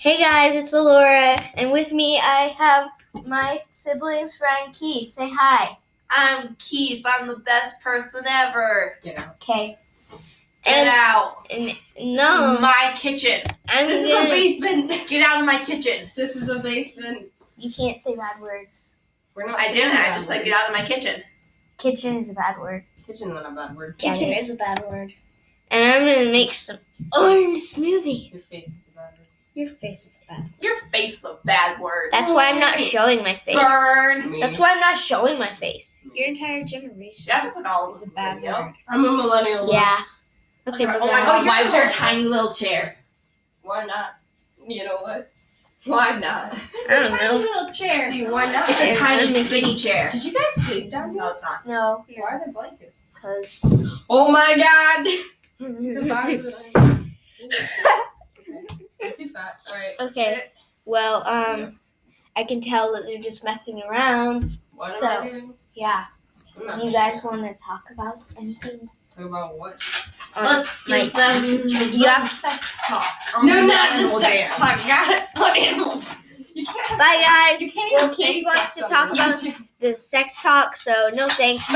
Hey guys, it's Laura, and with me I have my sibling's friend Keith. Say hi. I'm Keith. I'm the best person ever. Get out. Okay. Get out. No. This is my kitchen. This is a basement. Get out of my kitchen. This is a basement. You can't say bad words. We're not. I saying didn't. I bad just said words. get out of my kitchen. Kitchen is a bad word. Kitchen's not a bad word. Yeah, Kitchen it is a bad word. And I'm gonna make some orange smoothie. Your face is a bad word. Your face is bad. Your face is a bad word. That's why I'm not showing my face. Burn. Me. That's why I'm not showing my face. Your entire generation You have to put all of is this a in bad video. word. I'm a millennial. Yeah. Okay, but Oh my now- god, why is there a tiny little chair? Why not? You know what? Why not? I don't Tiny know. little chair. See, why not? It's a Yeah, tiny I'm skinny chair. Did you guys sleep down here? No, it's not. No, Why are there blankets? because Oh my god! The body that I'm too fat. Alright. Okay. Well, I can tell that they're just messing around. What So- am I doing? Yeah. I'm not Do you guys want to talk about anything? Talk about what? Let's my- give them You have sex talk. No, not Animal the sex Jam. talk. Got it. On Animal Jam. You can't. Bye, guys. You can't Well, even say Keith wants sex to on talk about YouTube. the sex talk, so no thanks. Bye.